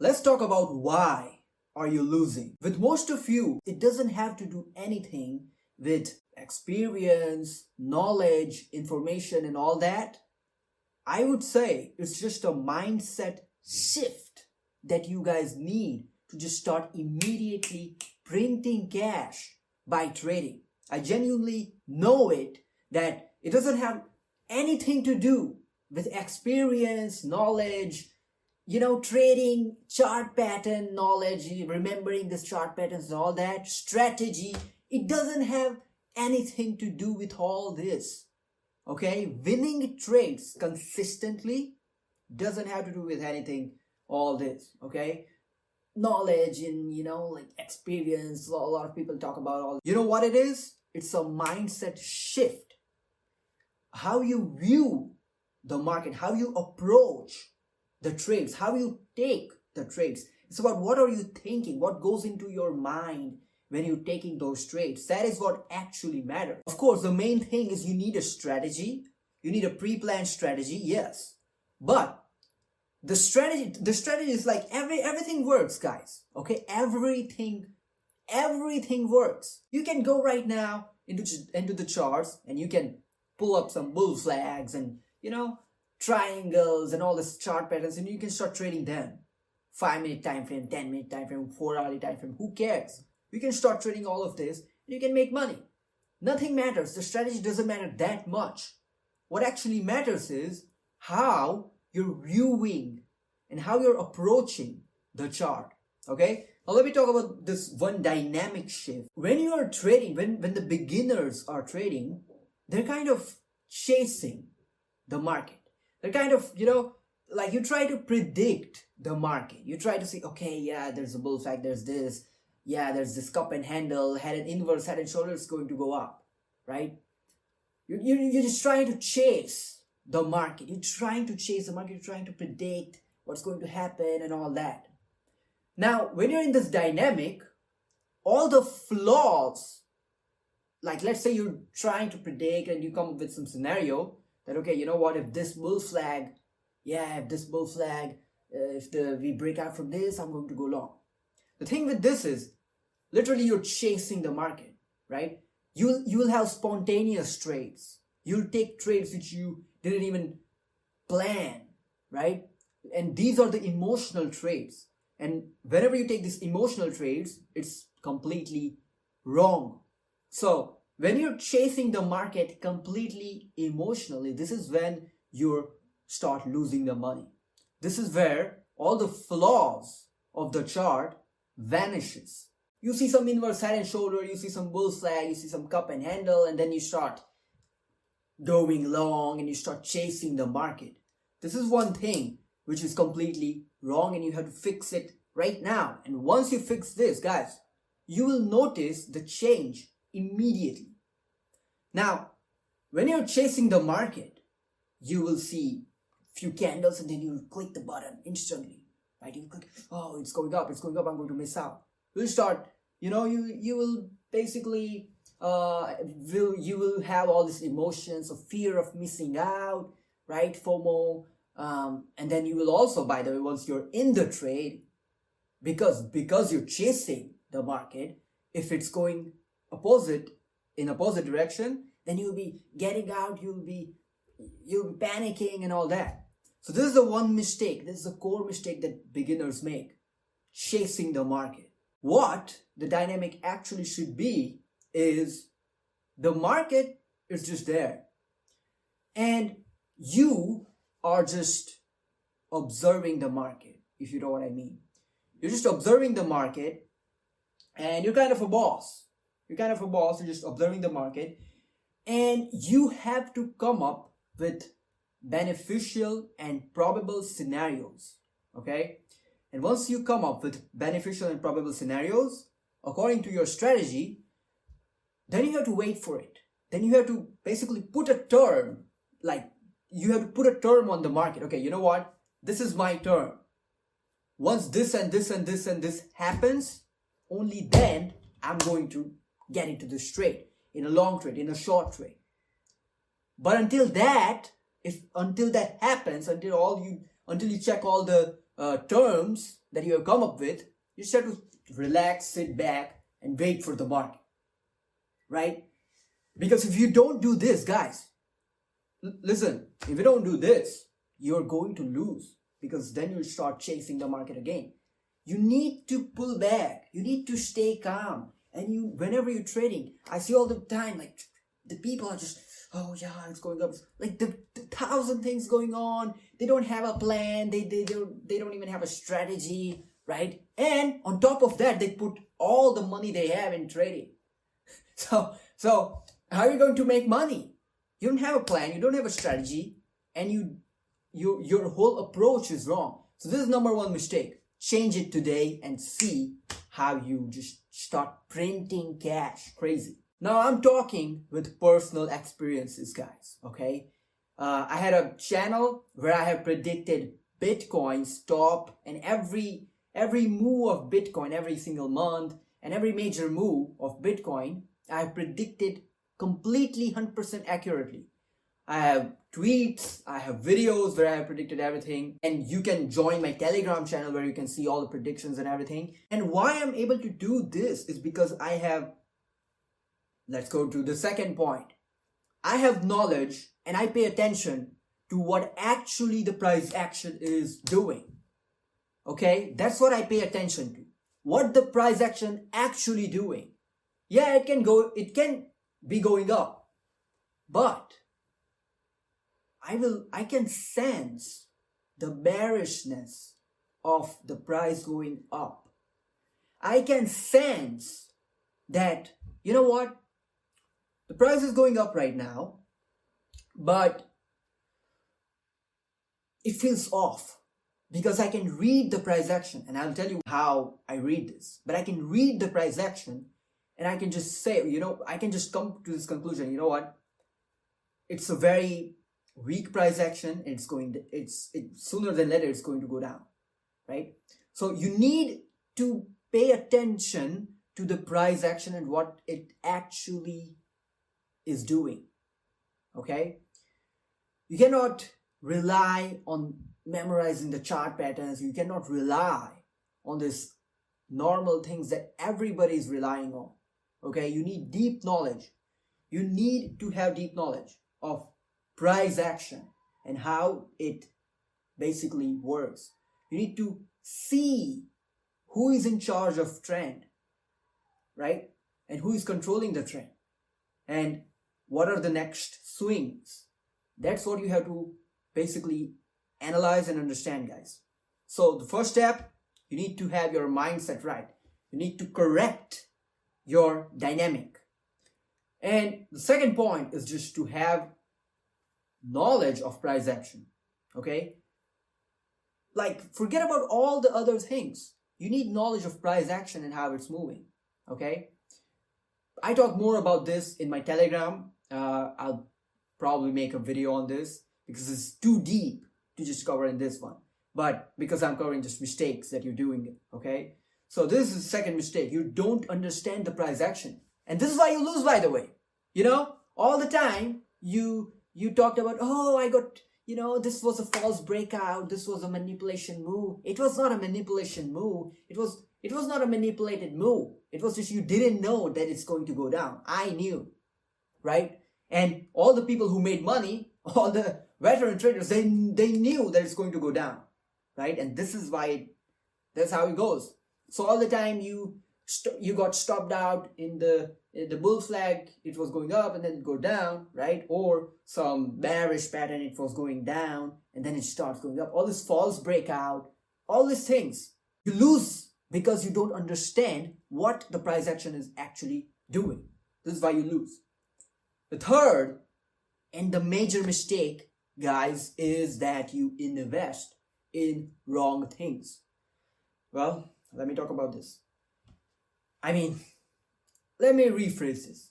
Let's talk about why are you losing. With most of you, it doesn't have to do anything with experience, knowledge, information and all that. I would say it's just a mindset shift that you guys need to just start immediately printing cash by trading. I genuinely know it that it doesn't have anything to do with experience, knowledge, trading, chart pattern knowledge, remembering this chart patterns and all that, strategy. It doesn't have anything to do with all this. Okay, winning trades consistently doesn't have to do with anything, all this. Okay, knowledge and like experience. A lot of people talk about all. You know what it is? It's a mindset shift. How you view the market, how you approach the trades, how you take the trades. It's about what are you thinking, what goes into your mind when you're taking those trades. That is what actually matters. Of course, the main thing is you need a strategy. You need a pre-planned strategy, yes. But the strategy is like everything works, guys. Okay, everything works. You can go right now into the charts and you can pull up some bull flags and triangles and all this chart patterns, and you can start trading them. 5-minute time frame, 10-minute time frame, 4-hourly time frame, who cares? You can start trading all of this and you can make money. Nothing matters. The strategy doesn't matter that much. What actually matters is how you're viewing and how you're approaching the chart. Okay? Now let me talk about this one dynamic shift. When you are trading, when the beginners are trading, they're kind of chasing the market. They're kind of, like you try to predict the market. You try to say, okay, yeah, there's a bull flag, there's this. Yeah, there's this cup and handle, head and inverse, head and shoulder is going to go up, right? You're just trying to chase the market. You're trying to chase the market. You're trying to predict what's going to happen and all that. Now, when you're in this dynamic, all the flaws, like let's say you're trying to predict and you come up with some scenario that, okay, you know what, if this bull flag, if we break out from this, I'm going to go long. The thing with this is, literally you're chasing the market, right? You will have spontaneous trades. You'll take trades which you didn't even plan, right? And these are the emotional trades. And whenever you take these emotional trades, it's completely wrong. So when you're chasing the market completely emotionally, this is when you start losing the money. This is where all the flaws of the chart vanishes. You see some inverse head and shoulder, you see some bull flag, you see some cup and handle, and then you start going long and you start chasing the market. This is one thing which is completely wrong and you have to fix it right now. And once you fix this, guys, you will notice the change immediately. Now, when you're chasing the market, you will see few candles and then you click the button instantly, right? You click, oh, it's going up, I'm going to miss out. You'll start, you will basically, you will have all these emotions of fear of missing out, right? FOMO. And then you will also, by the way, once you're in the trade, because you're chasing the market, if it's going in opposite direction, then you'll be getting out, you'll be panicking and all that. So this is the one mistake, this is the core mistake that beginners make, chasing the market. What the dynamic actually should be is the market is just there. And you are just observing the market, if you know what I mean. You're just observing the market and you're kind of a boss. You're just observing the market. And you have to come up with beneficial and probable scenarios, okay? And once you come up with beneficial and probable scenarios, according to your strategy, then you have to wait for it. Then you have to basically put a term, like you have to put a term on the market. Okay, you know what? This is my term. Once this and this and this and this happens, only then I'm going to get into this trade, in a long trade, in a short trade. But until that happens, until you check all the terms, that you have come up with, you just have to relax, sit back, and wait for the market, right? Because if you don't do this, guys, listen, if you don't do this, you're going to lose, because then you'll start chasing the market again. You need to pull back. You need to stay calm. And whenever you're trading, I see all the time, like, the people are just, oh yeah, it's going up. Like the thousand things going on. They don't have a plan. They don't even have a strategy, right? And on top of that, they put all the money they have in trading. So how are you going to make money? You don't have a plan. You don't have a strategy, and your whole approach is wrong. So this is number one mistake. Change it today and see how you just start printing cash. Crazy. Now I'm talking with personal experiences, guys. Okay, I had a channel where I have predicted Bitcoin's top and every move of Bitcoin every single month, and every major move of Bitcoin I have predicted completely 100% accurately. I have tweets, I have videos where I have predicted everything, and you can join my Telegram channel where you can see all the predictions and everything. And why I'm able to do this is because I have, let's go to the second point. I have knowledge and I pay attention to what actually the price action is doing. Okay, that's what I pay attention to. What the price action actually doing. Yeah, it can be going up, but I can sense the bearishness of the price going up. I can sense that, you know what, the price is going up right now, but it feels off, because I can read the price action, and I'll tell you how I read this. But I can read the price action, and I can just say, I can just come to this conclusion. You know what? It's a very weak price action. It's sooner than later it's going to go down, right? So you need to pay attention to the price action and what it actually is doing. Okay? You cannot rely on memorizing the chart patterns. You cannot rely on this normal things that everybody is relying on. Okay, you need deep knowledge. You need to have deep knowledge of price action and how it basically works. You need to see who is in charge of trend, right? And who is controlling the trend, and what are the next swings. That's what you have to basically analyze and understand, guys. So the first step, you need to have your mindset right. You need to correct your dynamic. And the second point is just to have knowledge of price action. Okay? Like, forget about all the other things. You need knowledge of price action and how it's moving. Okay? I talk more about this in my Telegram. I'll probably make a video on this because it's too deep to just cover in this one. But because I'm covering just mistakes that you're doing, okay? So this is the second mistake. You don't understand the price action. And this is why you lose, by the way. All the time you talked about, oh, I got, this was a false breakout. This was a manipulation move. It was not a manipulation move. It was not a manipulated move. It was just you didn't know that it's going to go down. I knew, right? And all the people who made money, all the veteran traders, they knew that it's going to go down, right? And this is why, that's how it goes. So all the time you got stopped out in the bull flag, it was going up and then it go down, right? Or some bearish pattern, it was going down and then it starts going up. All this false breakout, all these things, you lose because you don't understand what the price action is actually doing. This is why you lose. The third and the major mistake, guys, is that you invest in wrong things. Well, let me talk about this. Let me rephrase this.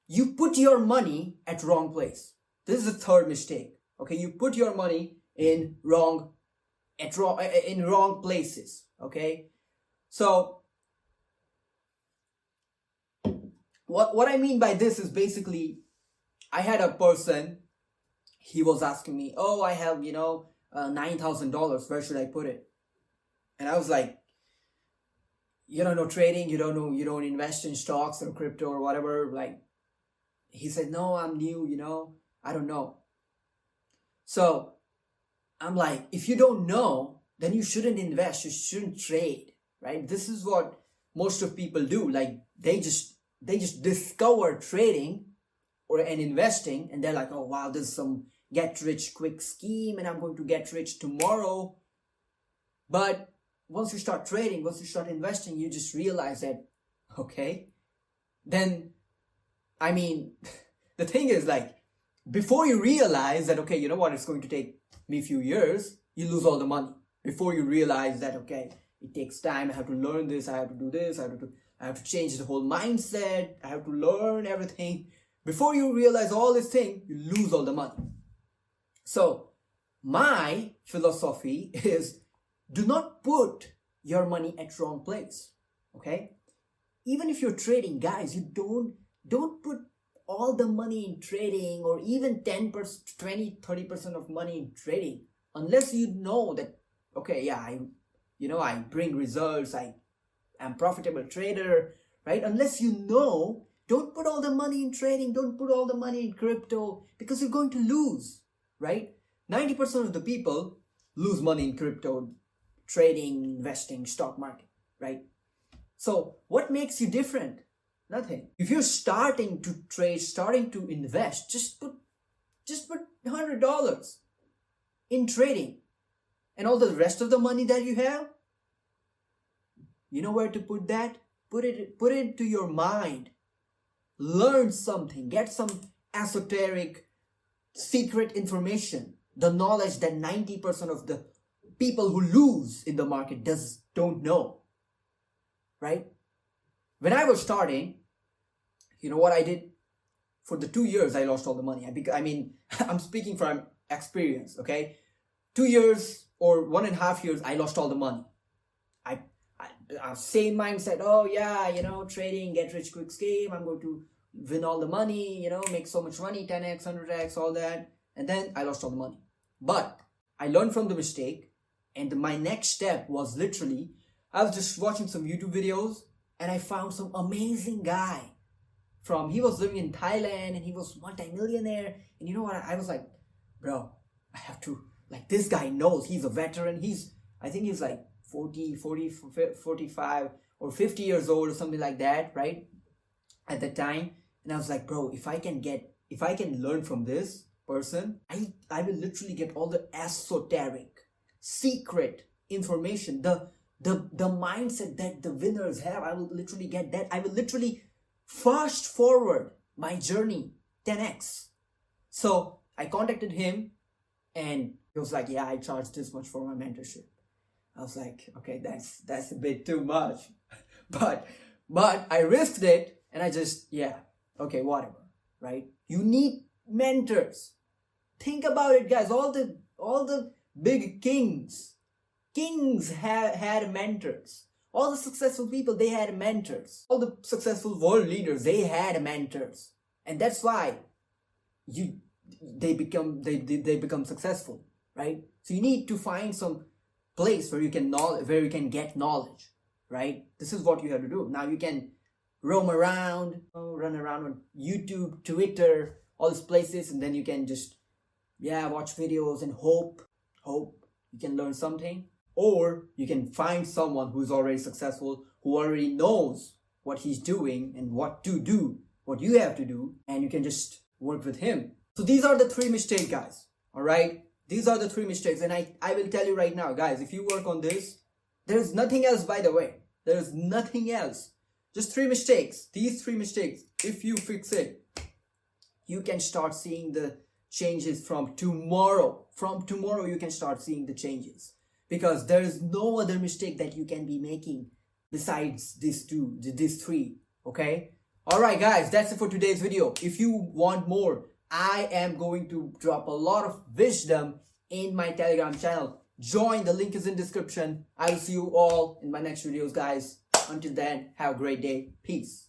You put your money at wrong place. This is the third mistake. Okay, you put your money in wrong places. Okay, so what I mean by this is basically, I had a person. He was asking me, oh, I have $9,000. Where should I put it? And I was like, you don't know trading, you don't invest in stocks or crypto or whatever. Like, he said, no, I'm new, I don't know. So I'm like, if you don't know, then you shouldn't invest, you shouldn't trade, right? This is what most of people do. Like, they just discover trading and investing, and they're like, oh wow, this is some get rich quick scheme and I'm going to get rich tomorrow. But once you start trading, once you start investing, you just realize that, okay, then, I mean, the thing is, like, before you realize that, okay, you know what, it's going to take me a few years, you lose all the money. Before you realize that, okay, it takes time, I have to learn this, I have to do this, I have to change the whole mindset, I have to learn everything. Before you realize all this thing, you lose all the money. So my philosophy is, do not put your money at wrong place, okay? Even if you're trading, guys, you don't put all the money in trading, or even 10%, 20, 30% of money in trading, unless you know that, okay, yeah, I bring results, I am profitable trader, right? Unless you know, don't put all the money in trading, don't put all the money in crypto, because you're going to lose, right? 90% of the people lose money in crypto, trading, investing, stock market, right? So what makes you different? Nothing. If you're starting to trade, starting to invest, just put $100 in trading, and all the rest of the money that you have, you know where to put that? Put it into your mind. Learn something, get some esoteric secret information, the knowledge that 90% of the people who lose in the market don't know, right? When I was starting, you know what I did? For the 2 years, I lost all the money. I'm speaking from experience, okay? 2 years or 1.5 years, I lost all the money. I same mindset, oh yeah, trading, get rich quick scheme, I'm going to win all the money, make so much money, 10x, 100x, all that. And then I lost all the money. But I learned from the mistake, and my next step was literally, I was just watching some YouTube videos, and I found some amazing guy he was living in Thailand, and he was multi-millionaire. And you know what, I was like, bro, I have to, like, this guy knows, he's a veteran, I think he's like 40, 45 or 50 years old or something like that, right? At the time. And I was like, bro, if I can learn from this person, I will literally get all the esoteric, secret information, the mindset that the winners have. I will literally get that. I will literally fast forward my journey 10x. So I contacted him, and he was like, yeah, I charge this much for my mentorship. I was like, okay, that's a bit too much. but I risked it, and I just, yeah, okay, whatever, right? You need mentors. Think about it, guys. All the big kings had mentors. All the successful people, they had mentors. All the successful world leaders, they had mentors. And that's why they become successful, right? So you need to find some place where you can get knowledge, right? This is what you have to do. Now you can run around on YouTube, Twitter, all these places, and then you can just watch videos and hope you can learn something. Or you can find someone who's already successful, who already knows what he's doing and what to do, what you have to do, and you can just work with him. So these are the 3 mistakes, guys. All right? These are the 3 mistakes. And I will tell you right now, guys, if you work on this, there's nothing else, by the way. There's nothing else. Just 3 mistakes. These 3 mistakes, if you fix it, you can start seeing the changes from tomorrow. From tomorrow, you can start seeing the changes. Because there is no other mistake that you can be making besides these 3, okay? Alright guys, that's it for today's video. If you want more, I am going to drop a lot of wisdom in my Telegram channel. Join, the link is in description. I will see you all in my next videos, guys. Until then, have a great day. Peace.